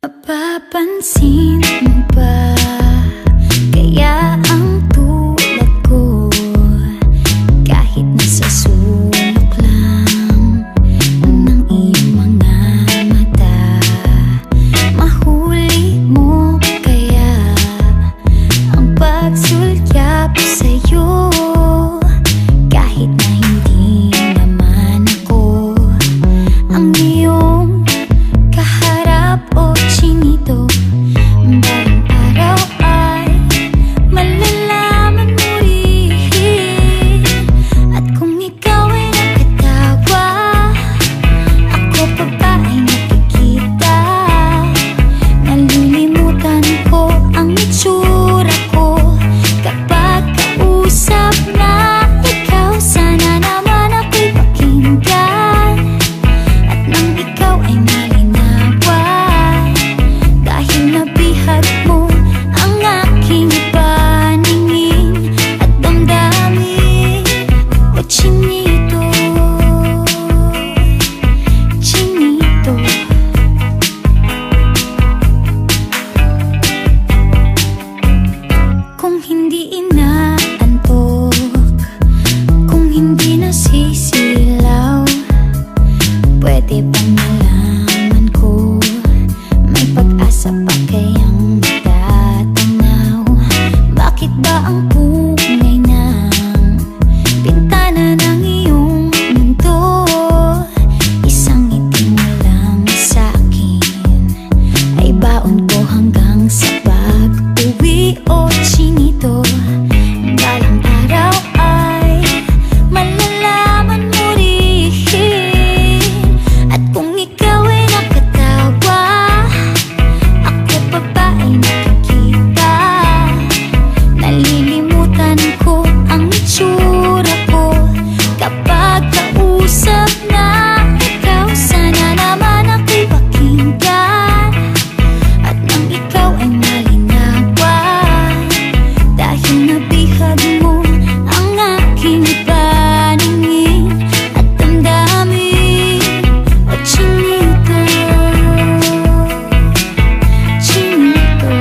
Mapapansin mo ba kaya ang tulad ko, kahit nasa sulok lang ng iyong mga mata, mahuli mo kaya ang pagsulyap sa'yo, kahit na hindi naman ako ang iyong kaharap o chinito. Balang araw ay malalaman mo rin, at kung ikaw ay nakatawa, ako pa ba ay nakikita? Nalilimutan ko ang itsura ko kapag kausap na ikaw. Sana naman ako'y pakinggan, at nang ikaw ay malinawan, dahil nabihag mo ang aking paningin at damdamin. O chinito, chinito, kung hindi inaantok, kung hindi nasisilaw, pwede bang malaman ko may pag-asa pa kayang matatanaw? Bakit ba ang pungay ng bintana ng iyong mundo isang ngiti mo lang sa'kin ay baon ko hanggang sa pag-uwi? O chinito, balang araw ay malalaman mo rin, at kung ikaw ay nakatawa, ako pa ba ay nakikita? Nalilimutan ko ang itsura ko kapag kausap na ikaw. Sana naman ako'y pakinggan, at nang ikaw ay malinawan, dahil nabihag mo ang aking paningin at damdamin. O chinito, chinito,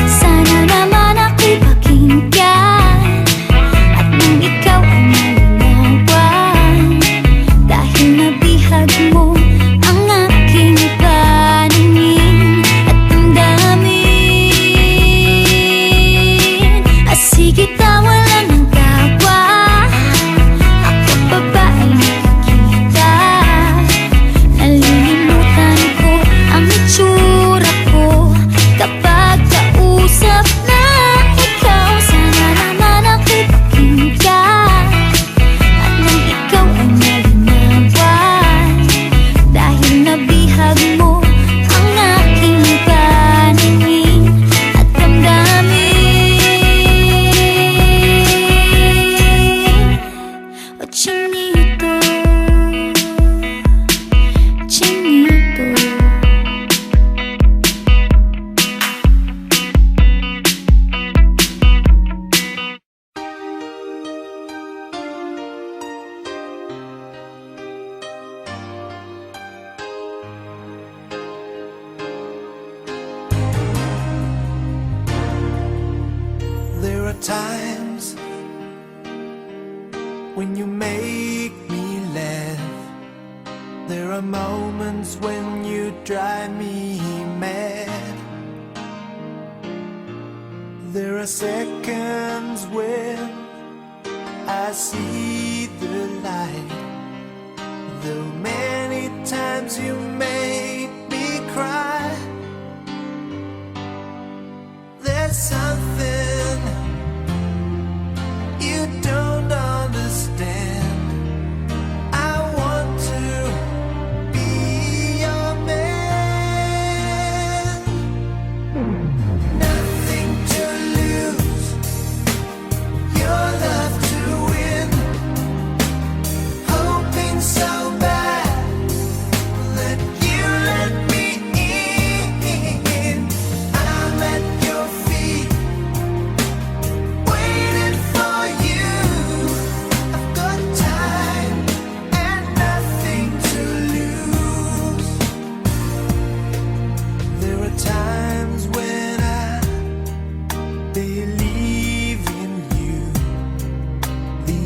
sana naman ako'y pakinggan, at nang ikaw ay malinawan, dahil nabihag mo ang aking paningin at damdamin. Sige, tawa lang ng tawa, ako pa ba ay nakikita? Nalilimutan ko ang itsura ko kapag kausap na ikaw. Sana naman ako'y pakinggan, at nang ikaw ay malinawan, dahil nabihag mo ang aking paningin at damdamin. O chinito, chinito, There are times when you make me laugh. There are moments when you drive me mad. There are seconds when I see the light. Though many times you made me cry, there's something you don't understand. I want to be your man. Nothing to lose, your love to win. Hoping so bad that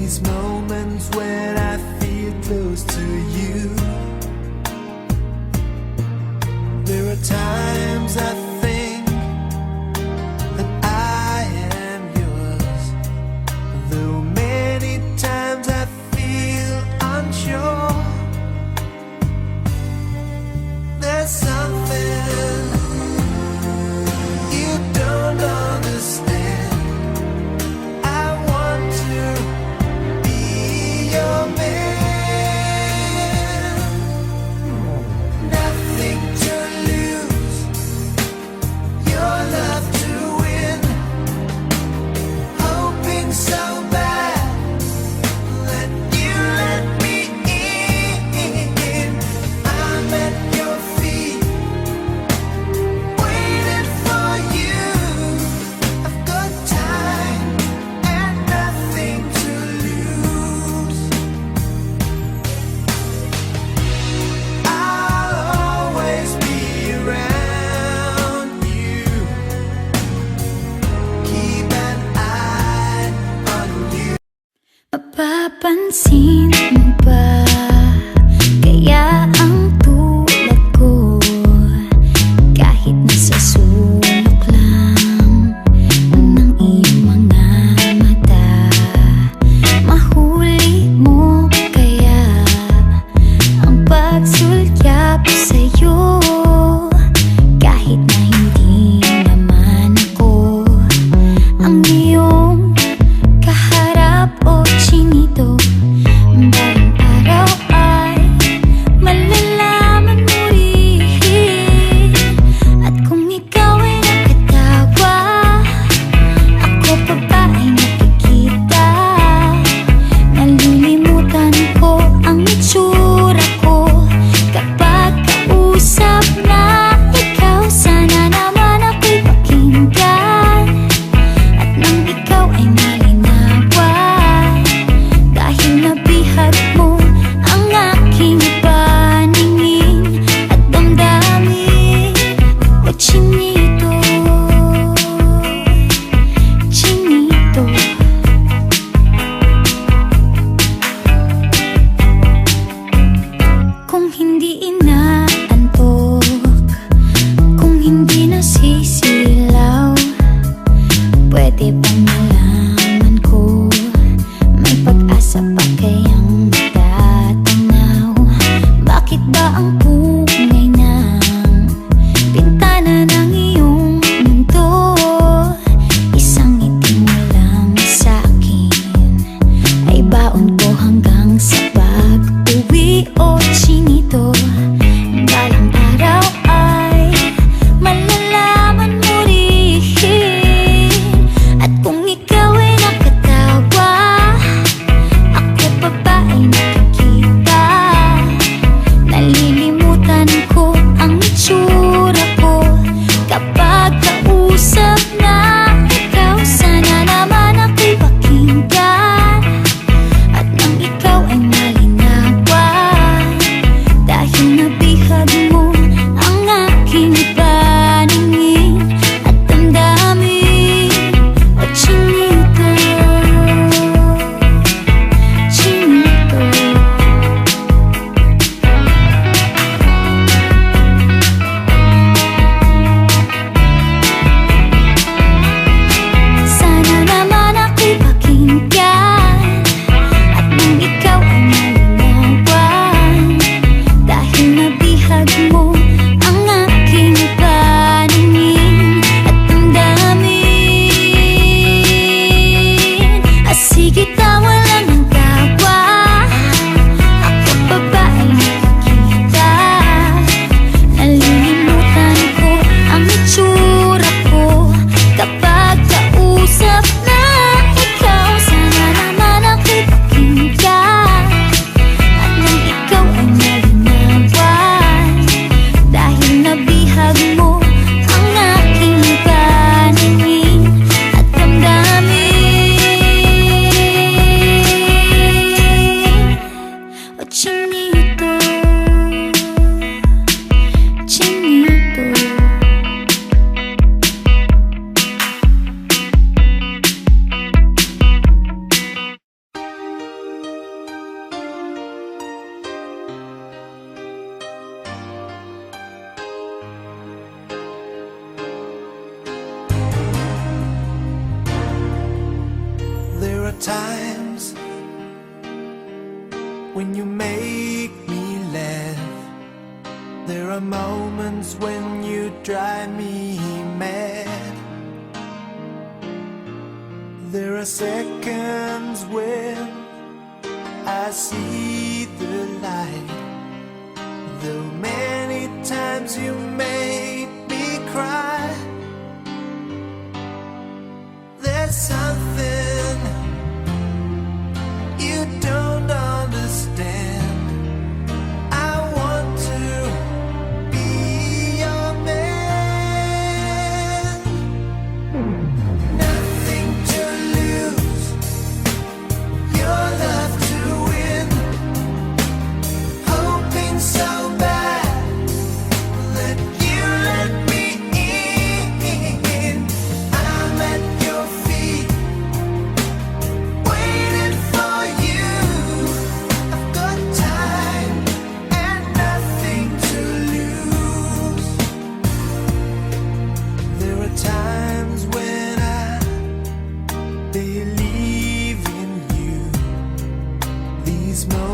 these moments when I feel close to you. There are times I think that I am yours, though many times I feel unsure. There's something you don't understand. I want to be your man. Nothing to lose, your love to win. Hoping so bad that you let me in. I'm at your feet, waiting for you. I've got time and nothing to lose. I'll always be around you. Keep an eye on you. Mapapansin mo ba kaya ang tulad ko, kahit nasa sulok lang ng iyong mga mata, mahuli mo kaya ang pagsulyap sa'yo, kahit na hindi naman ako ang iyong kaharap o chinito. Bawat araw times when you make me laugh. There are moments when you drive me mad. There are seconds when I see the light. Though many times you made me cry, there's something you don't understand. I want to be your man. Nothing to lose, your love to win. Hoping so bad that you let me in. I'm at your feet, waiting for you. I've got time and nothing to lose. There are times when I believe in you. These moments